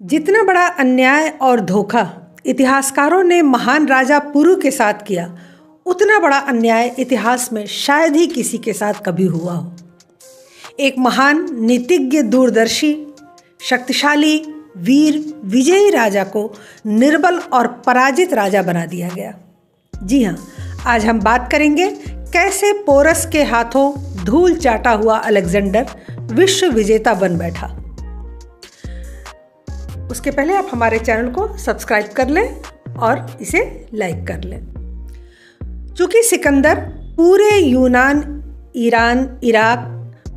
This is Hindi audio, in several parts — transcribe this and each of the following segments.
जितना बड़ा अन्याय और धोखा इतिहासकारों ने महान राजा पुरु के साथ किया, उतना बड़ा अन्याय इतिहास में शायद ही किसी के साथ कभी हुआ हो। एक महान नीतिज्ञ, दूरदर्शी, शक्तिशाली, वीर, विजयी राजा को निर्बल और पराजित राजा बना दिया गया। जी हाँ, आज हम बात करेंगे कैसे पोरस के हाथों धूल चाटा हुआ अलेक्जेंडर विश्व विजेता बन बैठा। उसके पहले आप हमारे चैनल को सब्सक्राइब कर लें और इसे लाइक कर लें। चूंकि सिकंदर पूरे यूनान, ईरान, इराक,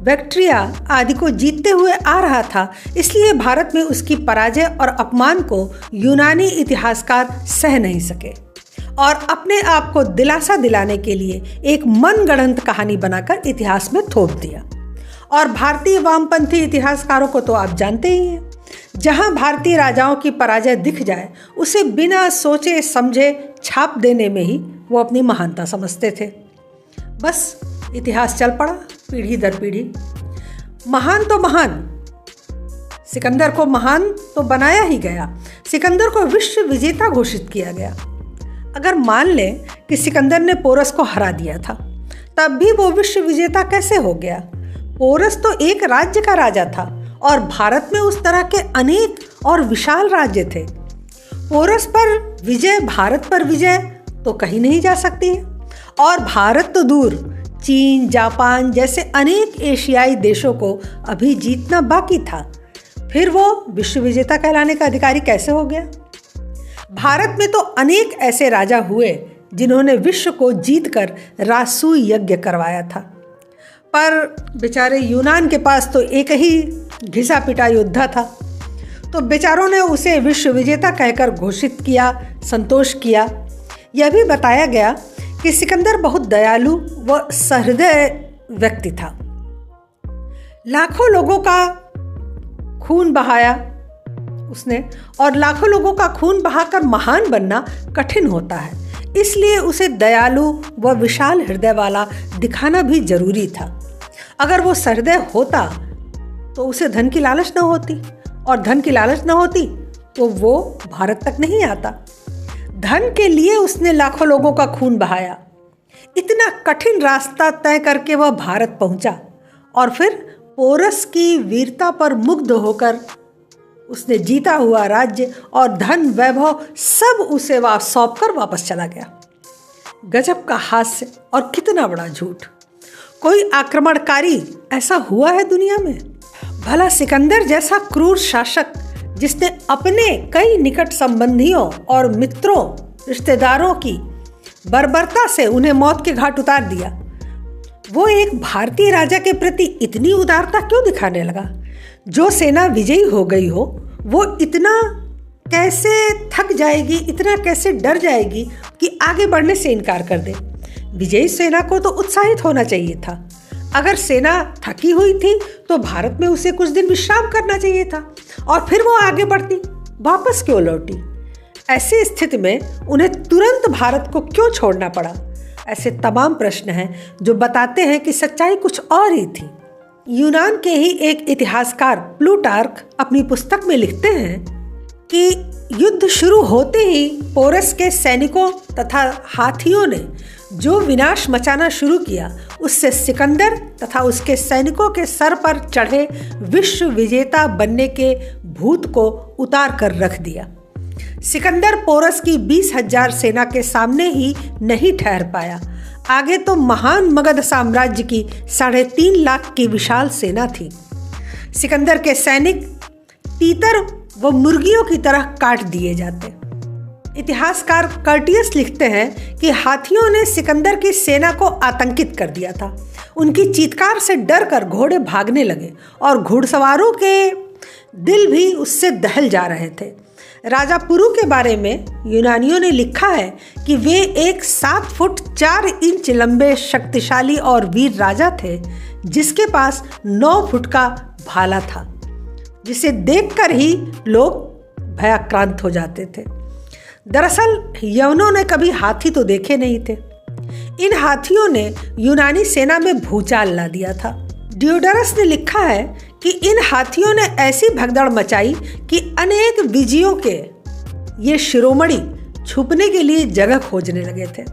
बैक्ट्रिया आदि को जीतते हुए आ रहा था, इसलिए भारत में उसकी पराजय और अपमान को यूनानी इतिहासकार सह नहीं सके और अपने आप को दिलासा दिलाने के लिए एक मनगढ़ंत कहानी बनाकर इतिहास में थोप दिया। और भारतीय वामपंथी इतिहासकारों को तो आप जानते ही हैं, जहां भारतीय राजाओं की पराजय दिख जाए उसे बिना सोचे समझे छाप देने में ही वो अपनी महानता समझते थे। बस इतिहास चल पड़ा पीढ़ी दर पीढ़ी। महान तो महान, सिकंदर को महान तो बनाया ही गया, सिकंदर को विश्व विजेता घोषित किया गया। अगर मान लें कि सिकंदर ने पोरस को हरा दिया था, तब भी वो विश्व विजेता कैसे हो गया? पोरस तो एक राज्य का राजा था और भारत में उस तरह के अनेक और विशाल राज्य थे। पोरस पर विजय, भारत पर विजय तो कहीं नहीं जा सकती है। और भारत तो दूर, चीन, जापान जैसे अनेक एशियाई देशों को अभी जीतना बाकी था। फिर वो विश्व विजेता कहलाने का अधिकारी कैसे हो गया? भारत में तो अनेक ऐसे राजा हुए जिन्होंने विश्व को जीतकर राजसूय यज्ञ करवाया था, पर बेचारे यूनान के पास तो एक ही घिसा पिटा योद्धा था, तो बेचारों ने उसे विश्व विजेता कहकर घोषित किया, संतोष किया। यह भी बताया गया कि सिकंदर बहुत दयालु व सहृदय व्यक्ति था। लाखों लोगों का खून बहाया उसने, और लाखों लोगों का खून बहाकर महान बनना कठिन होता है, इसलिए उसे दयालु व विशाल हृदय वाला दिखाना भी जरूरी था। अगर वो सहृदय होता तो उसे धन की लालच न होती, और धन की लालच न होती तो वो भारत तक नहीं आता। धन के लिए उसने लाखों लोगों का खून बहाया। इतना कठिन रास्ता तय करके वह भारत पहुंचा, और फिर पोरस की वीरता पर मुग्ध होकर उसने जीता हुआ राज्य और धन वैभव सब उसे सौंप कर वापस चला गया। गजब का हास्य और कितना बड़ा झूठ! कोई आक्रमणकारी ऐसा हुआ है दुनिया में? भला सिकंदर जैसा क्रूर शासक, जिसने अपने कई निकट संबंधियों और मित्रों, रिश्तेदारों की बर्बरता से उन्हें मौत के घाट उतार दिया, वो एक भारतीय राजा के प्रति इतनी उदारता क्यों दिखाने लगा? जो सेना विजयी हो गई हो, वो इतना कैसे थक जाएगी, इतना कैसे डर जाएगी कि आगे बढ़ने से इनकार कर दे? विजयी सेना को तो उत्साहित होना चाहिए था। अगर सेना थकी हुई थी तो भारत में उसे कुछ दिन विश्राम करना चाहिए था और फिर वो आगे बढ़ती, वापस क्यों लौटी? ऐसी स्थिति में उन्हें तुरंत भारत को क्यों छोड़ना पड़ा? ऐसे तमाम प्रश्न हैं जो बताते हैं कि सच्चाई कुछ और ही थी। यूनान के ही एक इतिहासकार प्लूटार्क अपनी पुस्तक में लिखते हैं कि युद्ध शुरू होते ही पोरस के सैनिकों तथा हाथियों ने जो विनाश मचाना शुरू किया, उससे सिकंदर तथा उसके सैनिकों के सर पर चढ़े विश्व विजेता बनने के भूत को उतार कर रख दिया। सिकंदर पोरस की 20,000 सेना के सामने ही नहीं ठहर पाया। आगे तो महान मगध साम्राज्य की 3.5 लाख की विशाल सेना थी। सिकंदर के सैनिक तीतर व मुर्गियों की तरह काट दिए जाते। इतिहासकार कर्टियस लिखते हैं कि हाथियों ने सिकंदर की सेना को आतंकित कर दिया था। उनकी चीत्कार से डर कर घोड़े भागने लगे और घुड़सवारों के दिल भी उससे दहल जा रहे थे। राजा पुरु के बारे में यूनानियों ने लिखा है कि वे एक 7 फुट 4 इंच लंबे शक्तिशाली और वीर राजा थे, जिसके पास 9 फुट का भाला था, जिसे देखकर ही लोग भयाक्रांत हो जाते थे। दरअसल यवनों ने कभी हाथी तो देखे नहीं थे। इन हाथियों ने यूनानी सेना में भूचाल ला दिया था। डियोडरस ने लिखा है कि इन हाथियों ने ऐसी भगदड़ मचाई कि अनेक विजयों के ये शिरोमणि छुपने के लिए जगह खोजने लगे थे,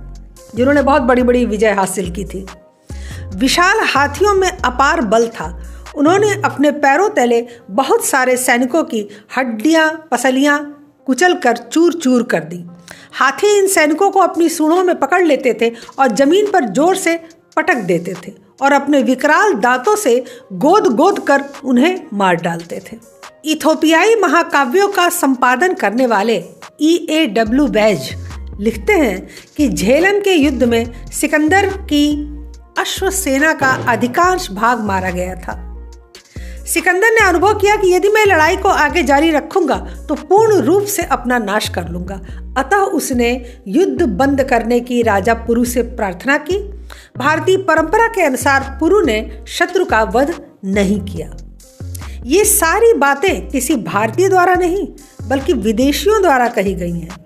जिन्होंने बहुत बड़ी बड़ी विजय हासिल की थी। विशाल हाथियों में अपार बल था। उन्होंने अपने पैरों तले बहुत सारे सैनिकों की हड्डियां पसलियां कुचल कर चूर चूर कर दी। हाथी इन सैनिकों को अपनी सूंडों में पकड़ लेते थे और जमीन पर जोर से पटक देते थे और अपने विकराल दांतों से गोद गोद कर उन्हें मार डालते थे। इथोपियाई महाकाव्यों का संपादन करने वाले E.A.W. बैज लिखते हैं कि झेलम के युद्ध में सिकंदर की अश्वसेना का अधिकांश भाग मारा गया था। सिकंदर ने अनुभव किया कि यदि मैं लड़ाई को आगे जारी रखूंगा तो पूर्ण रूप से अपना नाश कर लूंगा। अतः उसने युद्ध बंद करने की राजा पुरु से प्रार्थना की। भारतीय परंपरा के अनुसार पुरु ने शत्रु का वध नहीं किया। ये सारी बातें किसी भारतीय द्वारा नहीं बल्कि विदेशियों द्वारा कही गई हैं।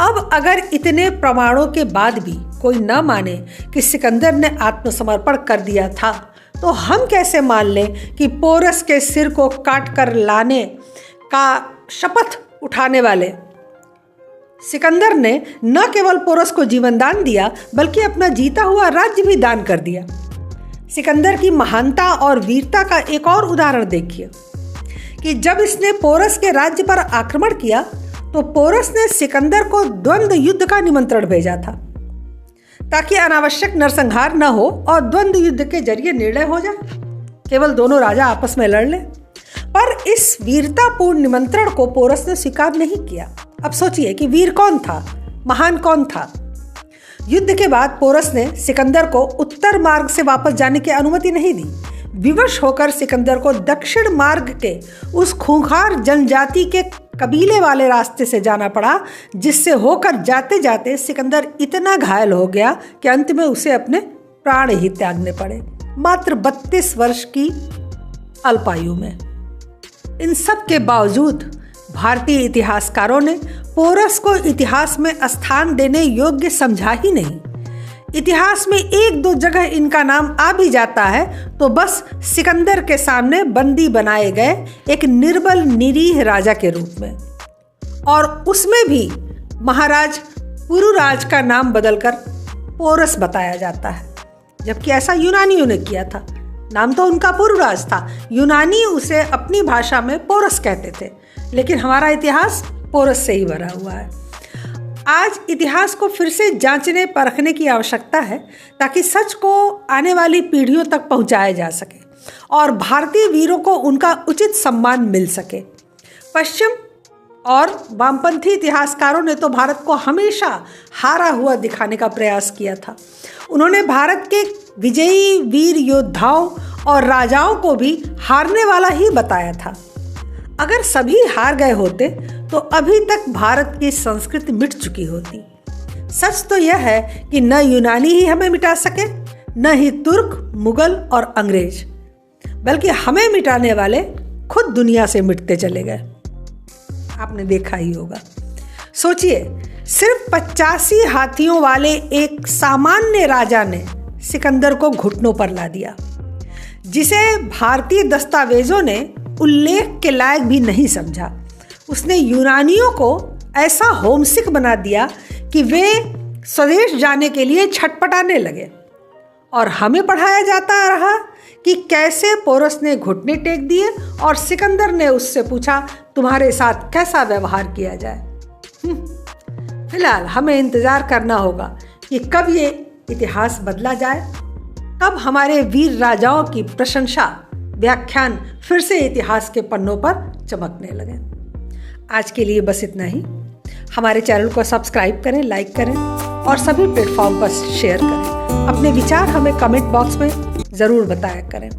अब अगर इतने प्रमाणों के बाद भी कोई न माने कि सिकंदर ने आत्मसमर्पण कर दिया था, तो हम कैसे मान लें कि पोरस के सिर को काट कर लाने का शपथ उठाने वाले सिकंदर ने न केवल पोरस को जीवन दान दिया बल्कि अपना जीता हुआ राज्य भी दान कर दिया। सिकंदर की महानता और वीरता का एक और उदाहरण देखिए कि जब इसने पोरस के राज्य पर आक्रमण किया तो पोरस ने सिकंदर को द्वंद्व युद्ध का निमंत्रण भेजा था ताकि अनावश्यक नरसंहार न हो और द्वंद्व युद्ध के जरिए निर्णय हो जाए, केवल दोनों राजा आपस में लड़ लें। पर इस वीरतापूर्ण निमंत्रण को पोरस ने स्वीकार नहीं किया। अब सोचिए कि वीर कौन था, महान कौन था। युद्ध के बाद पोरस ने सिकंदर को उत्तर मार्ग से वापस जाने की अनुमति नहीं दी। विवश होकर सिकंदर को दक्षिण मार्ग के उस खूंखार जनजाति के कबीले वाले रास्ते से जाना पड़ा, जिससे होकर जाते जाते सिकंदर इतना घायल हो गया कि अंत में उसे अपने प्राण ही त्यागने पड़े, मात्र 32 वर्ष की अल्पायु में। इन सब के बावजूद भारतीय इतिहासकारों ने पोरस को इतिहास में स्थान देने योग्य समझा ही नहीं। इतिहास में एक दो जगह इनका नाम आ भी जाता है तो बस सिकंदर के सामने बंदी बनाए गए एक निर्बल निरीह राजा के रूप में, और उसमें भी महाराज पुरुराज का नाम बदलकर पोरस बताया जाता है, जबकि ऐसा यूनानियों ने किया था। नाम तो उनका पुरुराज था, यूनानी उसे अपनी भाषा में पोरस कहते थे, लेकिन हमारा इतिहास पोरस से ही भरा हुआ है। आज इतिहास को फिर से जांचने परखने की आवश्यकता है ताकि सच को आने वाली पीढ़ियों तक पहुंचाया जा सके और भारतीय वीरों को उनका उचित सम्मान मिल सके। पश्चिम और वामपंथी इतिहासकारों ने तो भारत को हमेशा हारा हुआ दिखाने का प्रयास किया था। उन्होंने भारत के विजयी वीर योद्धाओं और राजाओं को भी हारने वाला ही बताया था। अगर सभी हार गए होते तो अभी तक भारत की संस्कृति मिट चुकी होती। सच तो यह है कि न यूनानी ही हमें मिटा सके, न ही तुर्क, मुगल और अंग्रेज, बल्कि हमें मिटाने वाले खुद दुनिया से मिटते चले गए। आपने देखा ही होगा। सोचिए, सिर्फ 85 हाथियों वाले एक सामान्य राजा ने सिकंदर को घुटनों पर ला दिया, जिसे भारतीय दस्तावेजों ने उल्लेख के लायक भी नहीं समझा। उसने यूनानियों को ऐसा होमसिक बना दिया कि वे स्वदेश जाने के लिए छटपटाने लगे, और हमें पढ़ाया जाता रहा कि कैसे पोरस ने घुटने टेक दिए और सिकंदर ने उससे पूछा तुम्हारे साथ कैसा व्यवहार किया जाए। फिलहाल हमें इंतजार करना होगा कि कब ये इतिहास बदला जाए, कब हमारे वीर राजाओं की प्रशंसा व्याख्यान फिर से इतिहास के पन्नों पर चमकने लगे। आज के लिए बस इतना ही। हमारे चैनल को सब्सक्राइब करें, लाइक करें और सभी प्लेटफॉर्म पर शेयर करें। अपने विचार हमें कमेंट बॉक्स में ज़रूर बताया करें।